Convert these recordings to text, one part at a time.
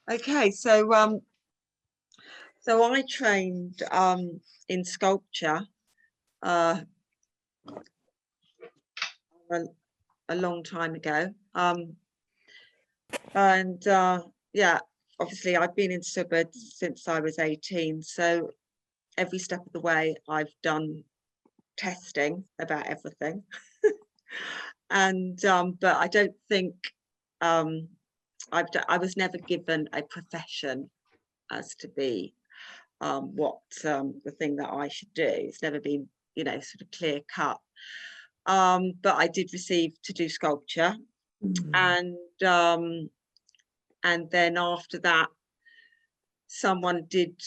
Okay, so I trained in sculpture uh, a, a long time ago, and yeah, obviously I've been in Houbart since I was 18. So every step of the way, I've done testing about everything, and but I don't think um, I was never given a profession as to be what the thing that I should do. It's never been, sort of clear cut. But I did receive to do sculpture, Mm. and then after that, someone did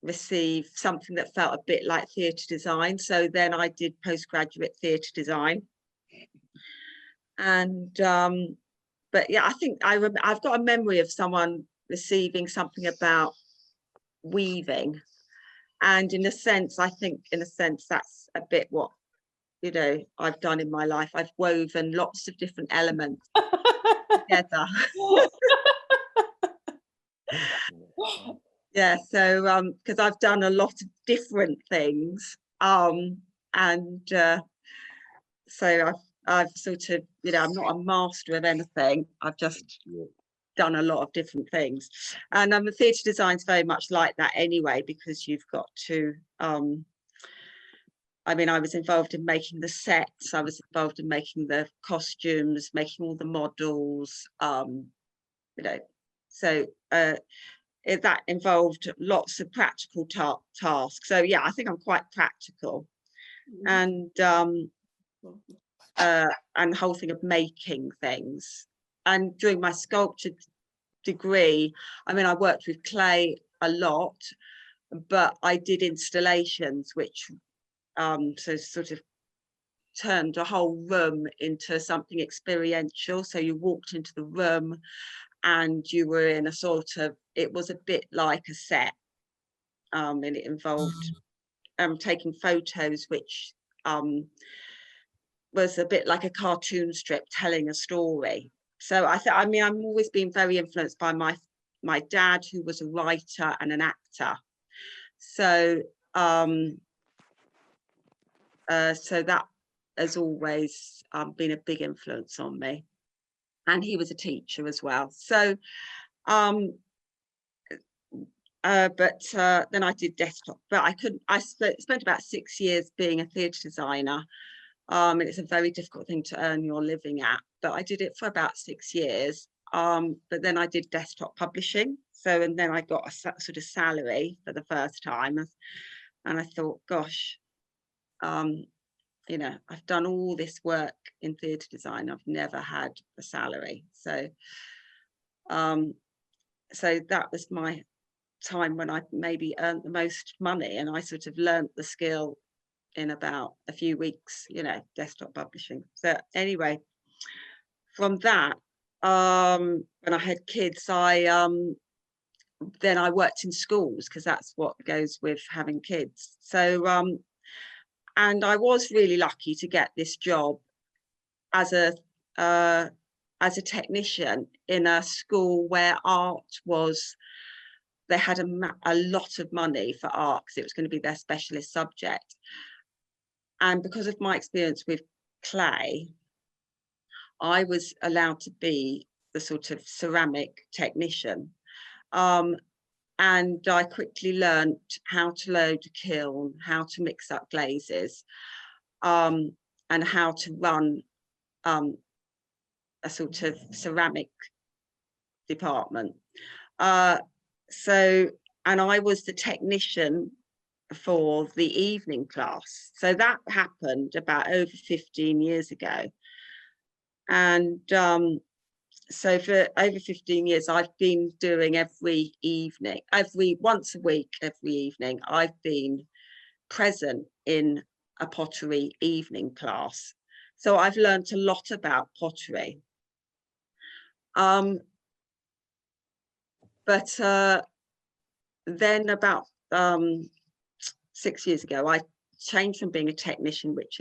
receive something that felt a bit like theatre design. So then I did postgraduate theatre design, and but yeah, I think I've got a memory of someone receiving something about weaving, and in a sense, I think in a sense that's a bit what I've done in my life. I've woven lots of different elements together. Yeah, so because I've done a lot of different things, and so I've sort of, I'm not a master of anything. I've just done a lot of different things, and the theatre design's very much like that anyway, because you've got to I mean, I was involved in making the sets, I was involved in making the costumes, making all the models, you know, so that involved lots of practical tasks. So yeah, I think I'm quite practical, and the whole thing of making things. And during my sculpture degree, I mean, I worked with clay a lot, but I did installations, which so sort of turned a whole room into something experiential. So you walked into the room and you were in a sort of, it was a bit like a set, and it involved taking photos, which was a bit like a cartoon strip telling a story. So I mean, I'm always been very influenced by my dad, who was a writer and an actor. So so that has always been a big influence on me. And he was a teacher as well. So but then I did desktop, but I couldn't. I spent about 6 years being a theatre designer, and it's a very difficult thing to earn your living at. But I did it for about 6 years. But then I did desktop publishing. So, and then I got a sort of salary for the first time, and I thought, gosh, I've done all this work in theatre design. I've never had a salary. So, so that was my time when I maybe earned the most money, and I sort of learned the skill in about a few weeks, desktop publishing. So anyway, from that, when I had kids, then I worked in schools, because that's what goes with having kids. So and I was really lucky to get this job as a uh, as a technician in a school where art was, they had a lot of money for art because it was going to be their specialist subject. And because of my experience with clay, I was allowed to be the sort of ceramic technician. And I quickly learned how to load a kiln, how to mix up glazes, and how to run a sort of ceramic department. So, and I was the technician for the evening class. So that happened about over 15 years ago. And so for over 15 years, I've been doing once a week, every evening, I've been present in a pottery evening class. So I've learned a lot about pottery. But then about 6 years ago, I changed from being a technician, which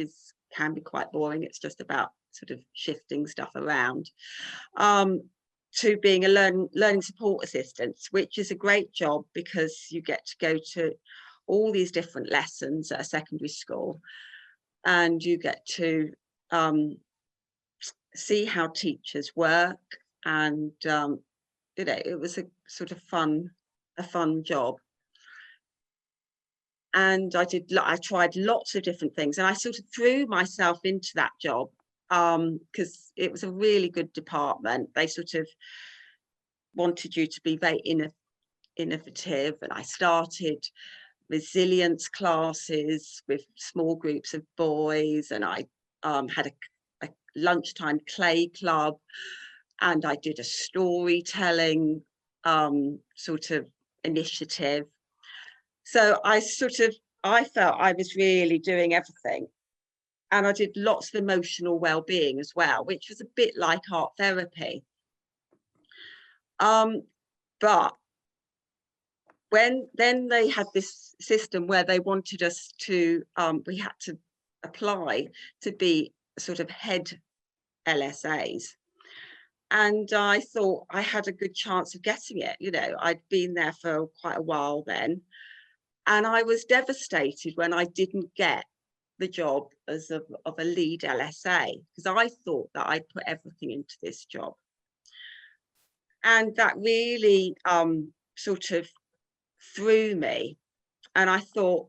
can be quite boring. It's just about sort of shifting stuff around, to being a learning support assistant, which is a great job because you get to go to all these different lessons at a secondary school, and you get to see how teachers work, and it was a sort of a fun job. And I tried lots of different things, and I sort of threw myself into that job because it was a really good department. They sort of wanted you to be very innovative, and I started resilience classes with small groups of boys, and I had a lunchtime clay club, and I did a storytelling sort of initiative. So I felt I was really doing everything. And I did lots of emotional well-being as well, which was a bit like art therapy. But then they had this system where they wanted us to, we had to apply to be sort of head LSAs. And I thought I had a good chance of getting it. I'd been there for quite a while then. And I was devastated when I didn't get the job of a lead LSA, because I thought that I'd put everything into this job. And that really sort of threw me. And I thought,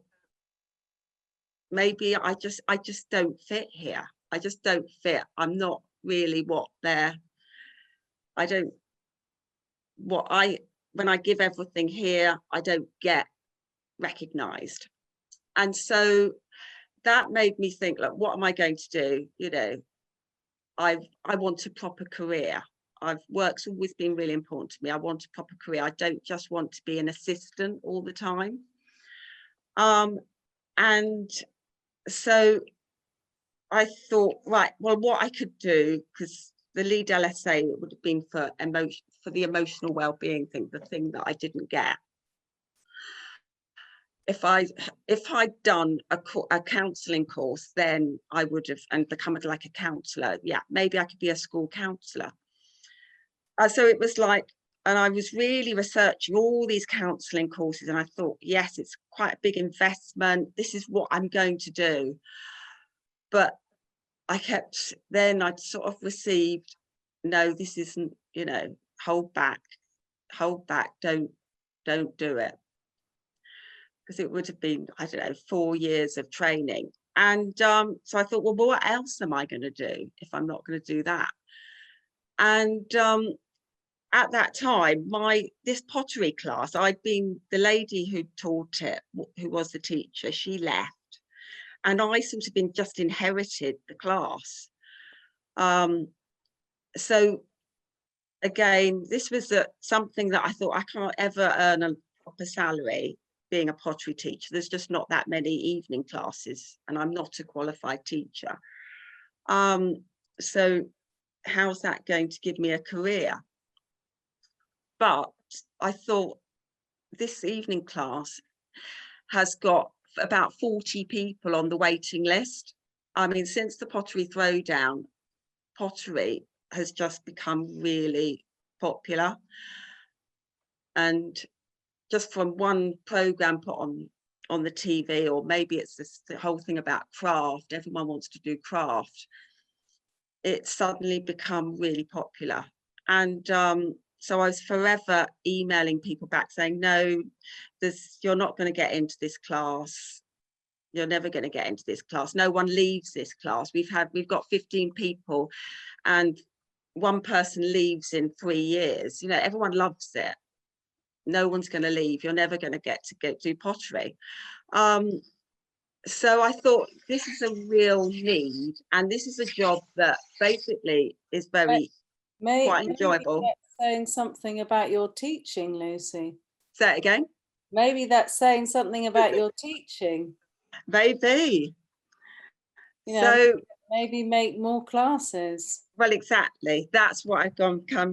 maybe I just don't fit here. I just don't fit. I'm not really when I give everything here, I don't get recognized. And so that made me think, look, what am I going to do? I want a proper career. Work's always been really important to me. I want a proper career. I don't just want to be an assistant all the time. And so I thought, right, well, what I could do, because the lead LSA would have been for the emotional well-being thing, the thing that I didn't get. If I'd done a counselling course, then I would have and become like a counsellor. Yeah, maybe I could be a school counsellor. So it was like, and I was really researching all these counselling courses, and I thought, yes, it's quite a big investment. This is what I'm going to do. But then I'd sort of received, no, this isn't, hold back, don't do it. Because it would have been, I don't know, 4 years of training. And so I thought, well, what else am I going to do if I'm not going to do that? And at that time, this pottery class, the lady who taught it, who was the teacher, she left. And I sort of just inherited the class. So again, this was something that I thought, I can't ever earn a proper salary being a pottery teacher. There's just not that many evening classes, and I'm not a qualified teacher. So how's that going to give me a career? But I thought, this evening class has got about 40 people on the waiting list. I mean, since the Pottery Throwdown, pottery has just become really popular. And just from one program put on the TV, or maybe it's the whole thing about craft, everyone wants to do craft, it's suddenly become really popular. And so I was forever emailing people back saying, no, you're not going to get into this class. You're never going to get into this class. No one leaves this class. We've got 15 people, and one person leaves in 3 years. Everyone loves it. No one's going to leave. You're never going to get to do pottery. So I thought, this is a real need, and this is a job that basically is quite enjoyable. Maybe that's saying something about your teaching, Lucy. Say it again. Maybe that's saying something about your teaching. Maybe. So maybe make more classes. Well, exactly. That's what I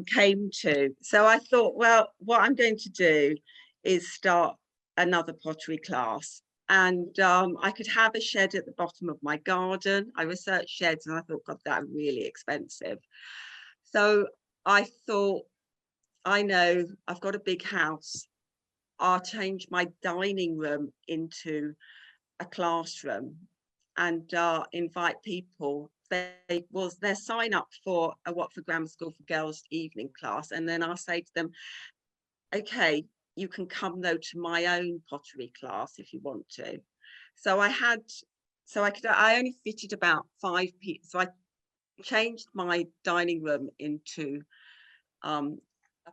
came to. So I thought, well, what I'm going to do is start another pottery class. And I could have a shed at the bottom of my garden. I researched sheds, and I thought, God, that's really expensive. So I thought, I know I've got a big house. I'll change my dining room into a classroom and invite people. They was their sign up for a Watford Grammar School for Girls evening class, and then I'll say to them, okay, you can come though to my own pottery class if you want to. So I only fitted about 5 people. So I changed my dining room into a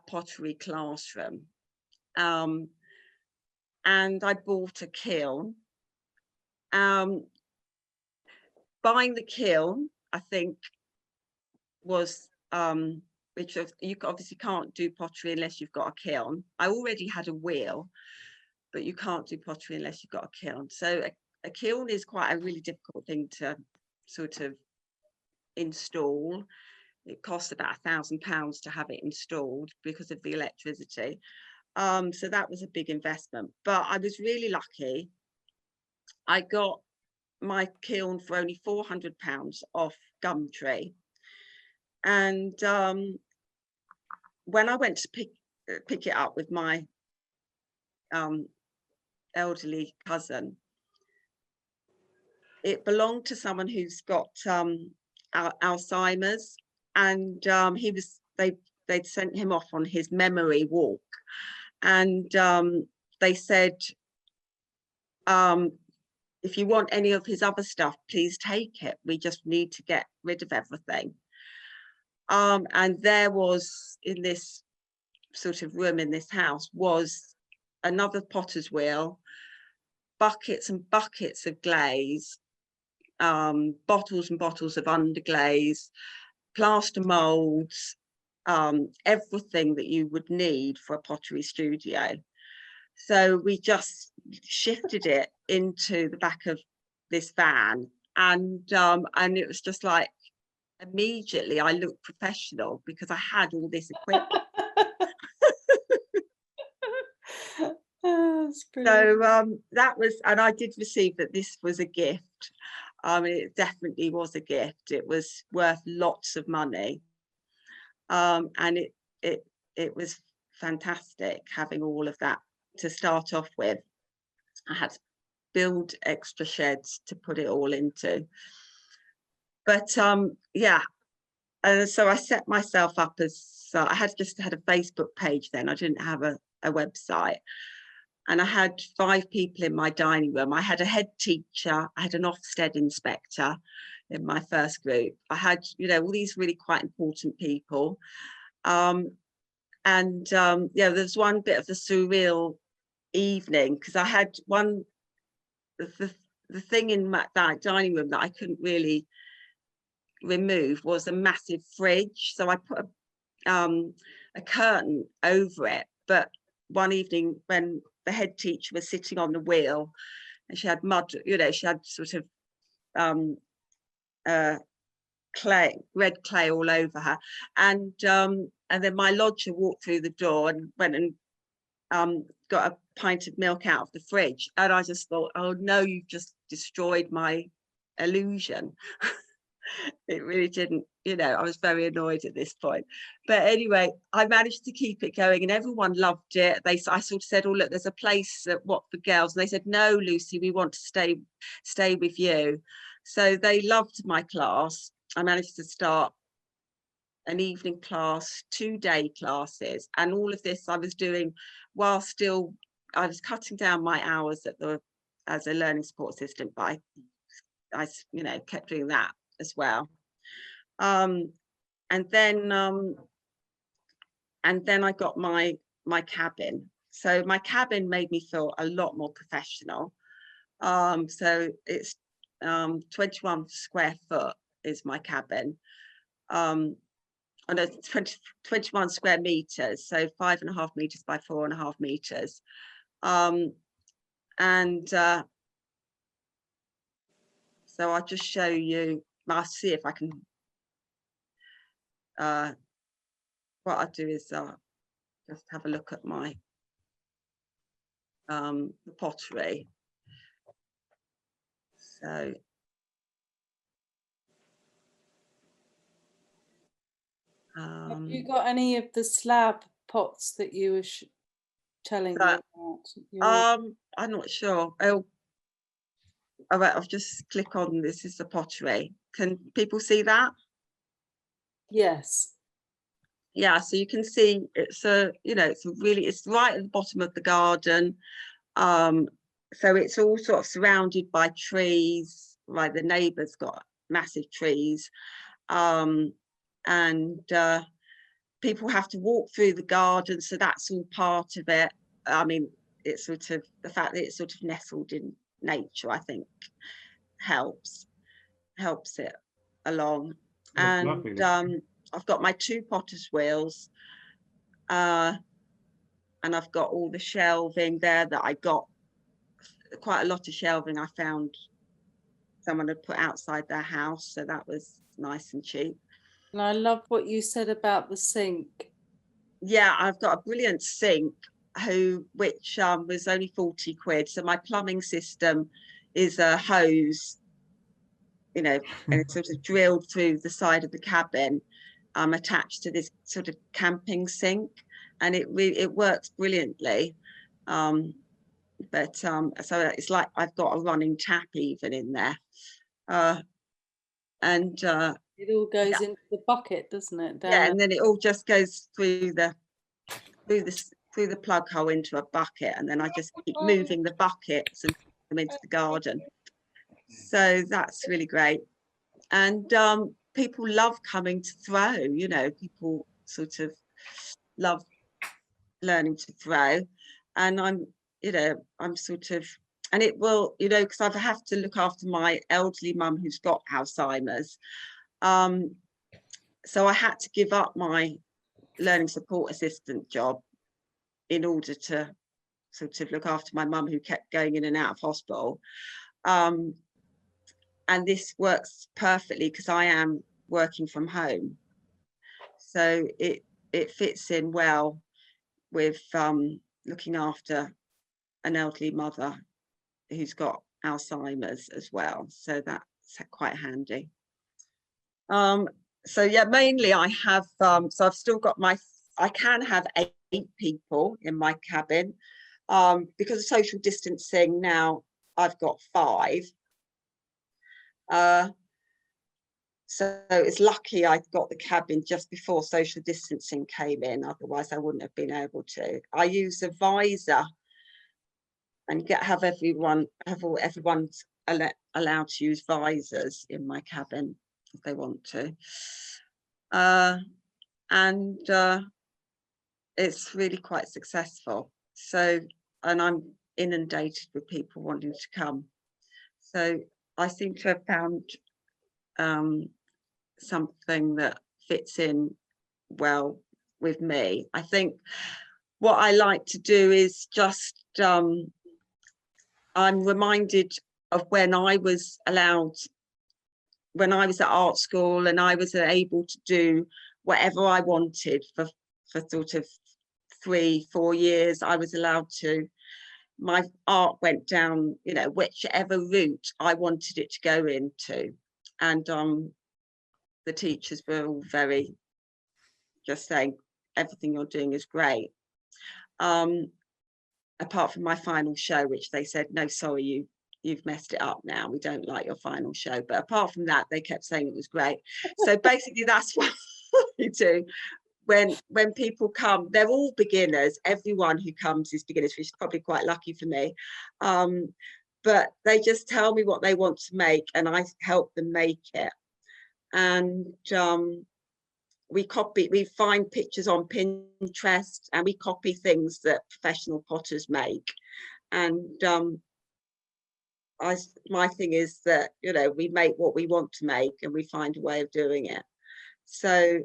pottery classroom. And I bought a kiln. Buying the kiln, I think, was you obviously can't do pottery unless you've got a kiln. I already had a wheel, but you can't do pottery unless you've got a kiln. So a kiln is quite a really difficult thing to sort of install. It costs about £1,000 to have it installed because of the electricity. So that was a big investment, but I was really lucky. I got my kiln for only £400 off Gumtree. And when I went to pick it up with my elderly cousin, it belonged to someone who's got Alzheimer's, and they'd sent him off on his memory walk, and they said, if you want any of his other stuff, please take it. We just need to get rid of everything. And there was, in this sort of room in this house, was another potter's wheel, buckets and buckets of glaze, bottles and bottles of underglaze, plaster molds, everything that you would need for a pottery studio. So we just shifted it into the back of this van, and it was just like, immediately I looked professional because I had all this equipment. That's brilliant. So that was, and I did receive that this was a gift. It definitely was a gift. It was worth lots of money, and it was fantastic having all of that to start off with. I had to build extra sheds to put it all into, but yeah. And so I set myself up as I had just had a Facebook page then. I didn't have a website. And I had 5 people in my dining room. I had a head teacher, I had an Ofsted inspector in my first group. I had, all these really quite important people. Yeah, there's one bit of the surreal evening, because I had the thing in that dining room that I couldn't really remove was a massive fridge. So I put a curtain over it. But one evening when the head teacher was sitting on the wheel and she had mud, she had sort of clay, red clay all over her, and then my lodger walked through the door and went and got a pint of milk out of the fridge, and I just thought, oh no, you've just destroyed my illusion. It really didn't, I was very annoyed at this point. But anyway, I managed to keep it going and everyone loved it. I sort of said, oh, look, there's a place at Watford Girls. And they said, no, Lucy, we want to stay with you. So they loved my class. I managed to start an evening class, 2-day classes. And all of this I was doing while still, I was cutting down my hours as a learning support assistant, but I kept doing that as well. And then I got my cabin. So my cabin made me feel a lot more professional. So it's 21 square foot is my cabin. And it's 21 square meters, so 5.5 meters by 4.5 meters. So I'll just show you. I'll see if I can. What I'll do is just have a look at my the pottery. So Have you got any of the slab pots that you were telling me But about? I'm not sure. Oh, all right, I'll just click on this is the pottery. Can people see that? Yes. Yeah, so you can see it's a, it's right at the bottom of the garden. So it's all sort of surrounded by trees, like the neighbour's got massive trees. And people have to walk through the garden, so that's all part of it. I mean, it's sort of the fact that it's sort of nestled in nature, I think, helps it along. And I've got my 2 potter's wheels, and I've got all the shelving there that I got. Quite a lot of shelving I found someone had put outside their house, so that was nice and cheap. And I love what you said about the sink. Yeah, I've got a brilliant sink which was only 40 quid. So my plumbing system is a hose, and it's sort of drilled through the side of the cabin, attached to this sort of camping sink, and it works brilliantly. So it's like I've got a running tap even in there. It all goes into the bucket, doesn't it? And then it all just goes through the plug hole into a bucket, and then I just keep moving the buckets and put them into the garden. So that's really great. And people love coming to throw, people sort of love learning to throw. And I'm sort of, and it will, because I have to look after my elderly mum who's got Alzheimer's. So I had to give up my learning support assistant job in order to sort of look after my mum who kept going in and out of hospital. And this works perfectly because I am working from home. So it fits in well with looking after an elderly mother who's got Alzheimer's as well. So that's quite handy. So yeah, mainly I have, so I've still got I can have 8 people in my cabin. Because of social distancing now, I've got 5. So it's lucky I got the cabin just before social distancing came in, otherwise I wouldn't have been able to. I use a visor and have everyone's allowed to use visors in my cabin if they want to. It's really quite successful. So, and I'm inundated with people wanting to come. So I seem to have found something that fits in well with me. I think what I like to do is just, I'm reminded of when I was at art school and I was able to do whatever I wanted for sort of 3-4 years. I was allowed to, my art went down, whichever route I wanted it to go into. And the teachers were all very just saying, everything you're doing is great. Apart from my final show, which they said, no, sorry, you've messed it up now. We don't like your final show. But apart from that, they kept saying it was great. So basically that's what we do. When people come, they're all beginners. Everyone who comes is beginners, which is probably quite lucky for me. But they just tell me what they want to make and I help them make it. And we find pictures on Pinterest and we copy things that professional potters make. And my thing is that, we make what we want to make and we find a way of doing it. So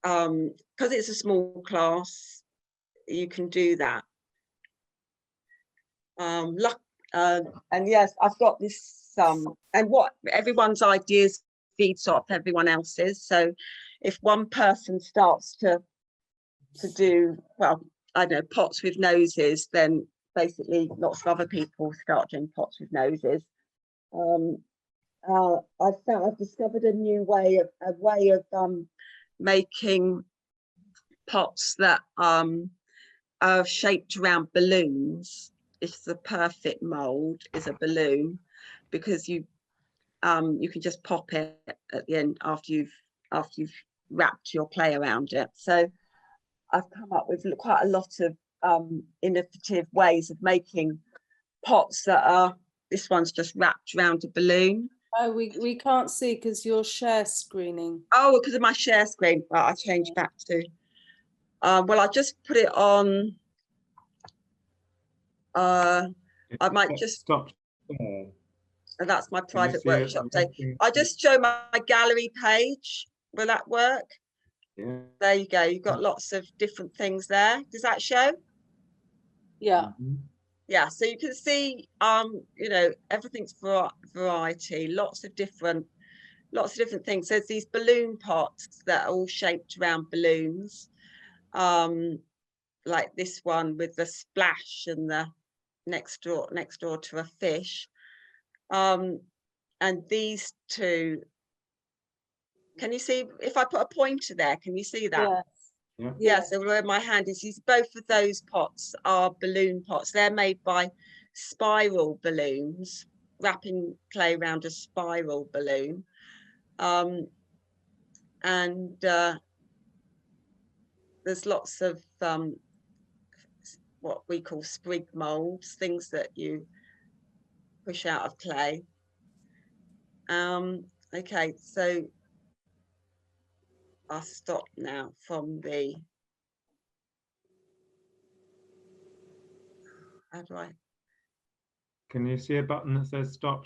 because it's a small class, you can do that. And yes, I've got this and what everyone's ideas feeds off everyone else's. So if one person starts to do, well, I don't know, pots with noses, then basically lots of other people start doing pots with noses. I've discovered a new way of making pots that are shaped around balloons. It's the perfect mold, is a balloon, because you can just pop it at the end after you've wrapped your clay around it. So I've come up with quite a lot of innovative ways of making pots that are, this one's just wrapped around a balloon. Oh, we can't see because you're share screening. Oh, because of my share screen. Right, I changed back to, well, I just put it on, I might just stop there. And that's my Can you private see it? workshop day. I just show my gallery page. Will that work? Yeah. There you go. You've got lots of different things there. Does that show? Yeah. Mhm. Yeah. So you can see, you know, everything's variety. Lots of different things. There's these balloon pots that are all shaped around balloons, like this one with the splash and the next door to a fish. And these two, can you see if I put a pointer there? Can you see that? Yes. Yeah. Yeah, so where my hand is, both of those pots are balloon pots. They're made by spiral balloons, wrapping clay around a spiral balloon. And there's lots of what we call sprig molds, things that you push out of clay. Okay, so I'll stop now from the, how do I? Can you see a button that says stop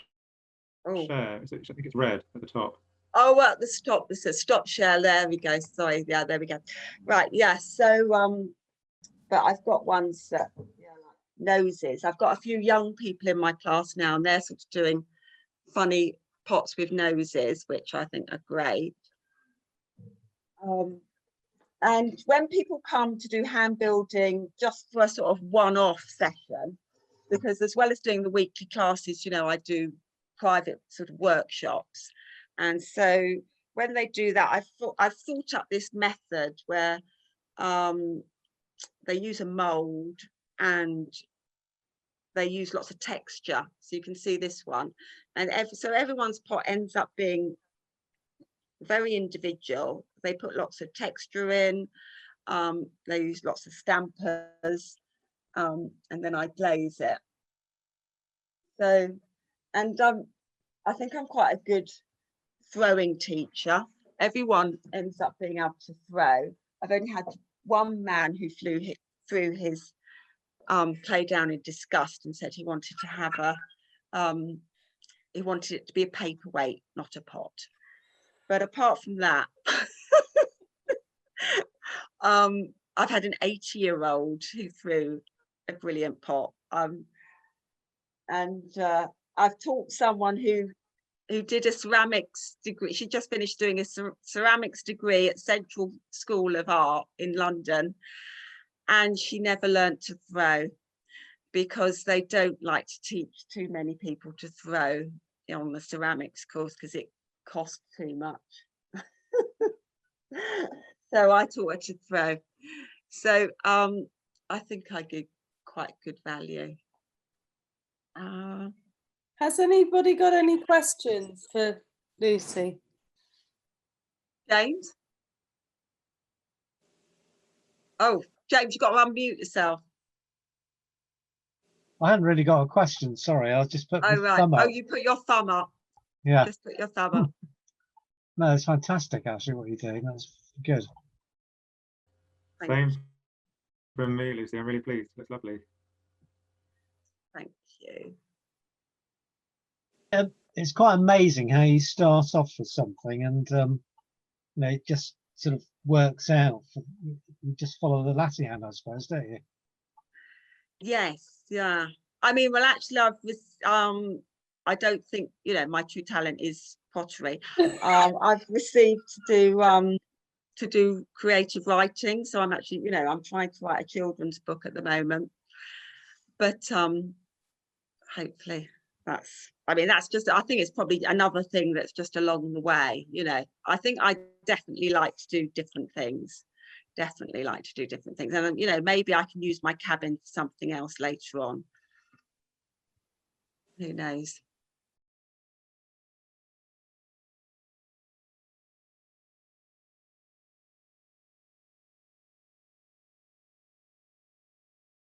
Oh, share? I think it's red at the top. oh, at the stop, this is stop share. There we go. Sorry, yeah, there we go. Right, yeah. So, but I've got ones that, yeah, like noses. I've got a few young people in my class now, and they're sort of doing funny pots with noses, which I think are great. And when people come to do hand building, just for a sort of one-off session, because as well as doing the weekly classes, you know, I do private sort of workshops. And so when they do that, I've thought up this method where they use a mold and they use lots of texture. So you can see this one. And so everyone's pot ends up being very individual. They put lots of texture in. They use lots of stampers. And then I glaze it. So, and I think I'm quite a good throwing teacher. Everyone ends up being able to throw. I've only had one man who threw his clay down in disgust and said he wanted to have he wanted it to be a paperweight, not a pot. But apart from that, I've had an 80-year-old who threw a brilliant pot. And I've taught someone who did a ceramics degree. She just finished doing a ceramics degree at Central School of Art in London, and she never learnt to throw because they don't like to teach too many people to throw on the ceramics course because it costs too much. So I taught her to throw. So I think I give quite good value. Has anybody got any questions for Lucy? James? Oh, James, you've got to unmute yourself. I hadn't really got a question, sorry. I just put my Oh, right. thumb up. Oh, you put your thumb up. Yeah. Just put your thumb up. No, it's fantastic, actually, what you're doing. That's good. Same from me, Lucy. I'm really pleased. It's lovely. Thank you. It's quite amazing how you start off with something and you know, it just sort of works out. You just follow the latte hand, I suppose, don't you? Yes, yeah. I mean, well, actually, I don't think, you know, my true talent is pottery. I've received to do creative writing, so I'm actually, you know, I'm trying to write a children's book at the moment. But hopefully I mean, that's just, I think it's probably another thing that's just along the way, you know. I think I definitely like to do different things, definitely like to do different things. And, you know, maybe I can use my cabin for something else later on. Who knows?